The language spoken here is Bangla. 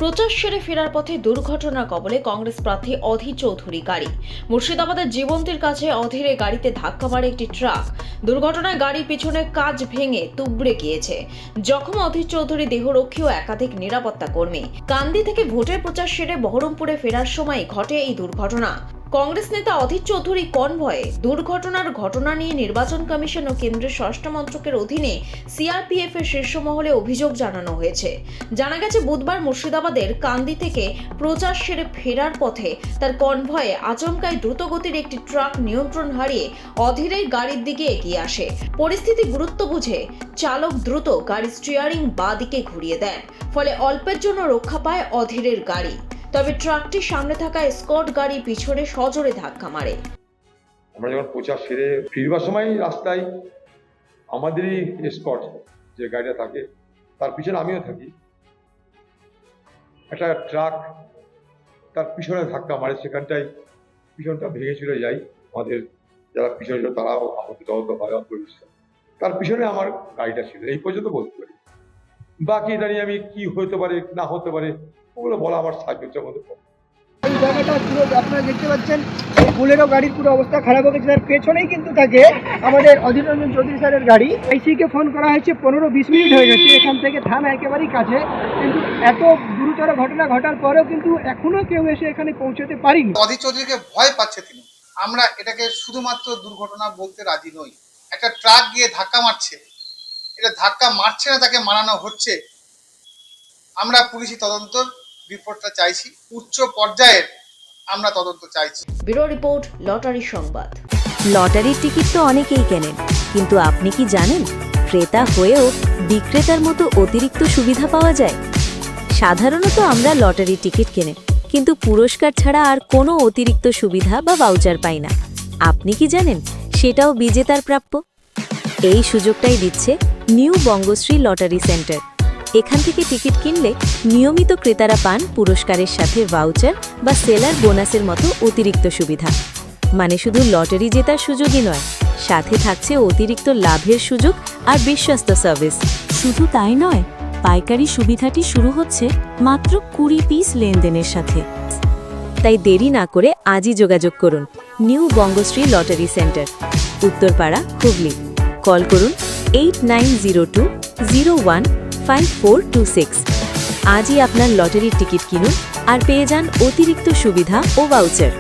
প্রচার সেরে ফেরার পথে দুর্ঘটনার কবলে কংগ্রেস প্রার্থী অধীর চৌধুরী গাড়ি। মুর্শিদাবাদের জীবন্তীর কাছে অধীরে গাড়িতে ধাক্কা মারে একটি ট্রাক। দুর্ঘটনায় গাড়ির পিছনে কাচ ভেঙে তুবড়ে গিয়েছে। জখম অধীর চৌধুরী দেহরক্ষী ও একাধিক নিরাপত্তা কর্মী। কান্দি থেকে ভোটের প্রচার সেরে বহরমপুরে ফেরার সময় ঘটে এই দুর্ঘটনা। কংগ্রেস নেতা অধীর চৌধুরী কনভয়ে দুর্ঘটনার ঘটনা নিয়ে নির্বাচন কমিশন ও কেন্দ্রের স্বরাষ্ট্র মন্ত্রকের অধীনে সিআরপিএফ এর শীর্ষ মহলে অভিযোগ জানানো হয়েছে। জানা গেছে বুধবার মুর্শিদাবাদের কান্দি থেকে প্রচার সেরে ফেরার পথে তার কনভয়ে আচমকাই দ্রুতগতির একটি ট্রাক নিয়ন্ত্রণ হারিয়ে অধীরের গাড়ির দিকে এগিয়ে আসে। পরিস্থিতি গুরুত্ব বুঝে চালক দ্রুত গাড়ির স্টিয়ারিং বাঁ দিকে ঘুরিয়ে দেন, ফলে অল্পের জন্য রক্ষা পায় অধীরের গাড়ি। তবে ট্রাকটি সামনে থাকা স্কট গাড়ি পিছনে সজোরে ধাক্কা মারে। আমরা যখন প্রচার সেরে ফিরবার সময় রাস্তায় আমাদেরই স্কট যে গাড়িটা থাকে তার পিছনে আমিও থাকি, একটা ট্রাক তার পিছনে ধাক্কা মারে। সেখানটায় পিছনটা ভেঙে চলে যায়। আমাদের যারা পিছনে ছিল তারাও আহত হয়। তার পিছনে আমার গাড়িটা ছিল, এই পর্যন্ত বলতে পারি। বাকি এটা নিয়ে আমি কি হতে পারে না হতে পারে ওগুলো বলা আমার সাহায্যের মধ্যে পড়ে। এই জায়গাটা পুরো আপনারা দেখতে পাচ্ছেন, এই বুলেরো গাড়ির পুরো অবস্থা খারাপ হয়ে গেছে। তার পেছনেই কিন্তু থাকে আমাদের অধীর রঞ্জন চৌধুরী স্যারের গাড়ি। আইসিকে ফোন করা হয়েছে, 15-20 মিনিট হয়ে গেছে। এখান থেকে থানা একেবারেই কাছে, কিন্তু এত গুরুতর ঘটনা ঘটার পরেও কিন্তু এখনো কেউ এসে এখানে পৌঁছতে পারিনি। অধীর চৌধুরীকে ভয় পাচ্ছে তিনি। আমরা এটাকে শুধুমাত্র দুর্ঘটনা বলতে রাজি নই। একটা ট্রাক গিয়ে ধাক্কা মারছে, এটা ধাক্কা মারছে না, তাকে মারানো হচ্ছে। আমরা পুলিশি তদন্ত রিপোর্টটা চাইছি, উচ্চ পর্যায়ের আমরা তদন্ত চাইছি। ব্যুরো রিপোর্ট, লটারি সংবাদ। লটারির টিকিট তো অনেকেই কেনেন, কিন্তু আপনি কি জানেন ক্রেতা হয়েও বিক্রেতার মতো অতিরিক্ত সুবিধা পাওয়া যায়? সাধারণত আমরা লটারির টিকিট কেনে, কিন্তু পুরস্কার ছাড়া আর কোনো অতিরিক্ত সুবিধা বা ভাউচার পাই না। আপনি কি জানেন সেটাও বিজেতার প্রাপ্য? এই সুযোগটাই দিচ্ছে নিউ বঙ্গশ্রী লটারি সেন্টার। এখান থেকে টিকিট কিনলে নিয়মিত ক্রেতারা পান পুরস্কারের সাথে ভাউচার বা সেলার বোনাসের মতো অতিরিক্ত সুবিধা। মানে শুধু লটারি জেতার সুযোগই নয়, সাথে থাকছে অতিরিক্ত লাভের সুযোগ আর বিশ্বস্ত সার্ভিস। শুধু তাই নয়, পাইকারি সুবিধাটি শুরু হচ্ছে মাত্র 20 পিস লেনদেনের সাথে। তাই দেরি না করে আজই যোগাযোগ করুন new Bangashree lottery centre, Uttarpara, Hooghly. Call করুন 8902015426। আজই আপনার লটারির টিকিট কিনুন আর পেয়ে যান অতিরিক্ত সুবিধা ও ভাউচার।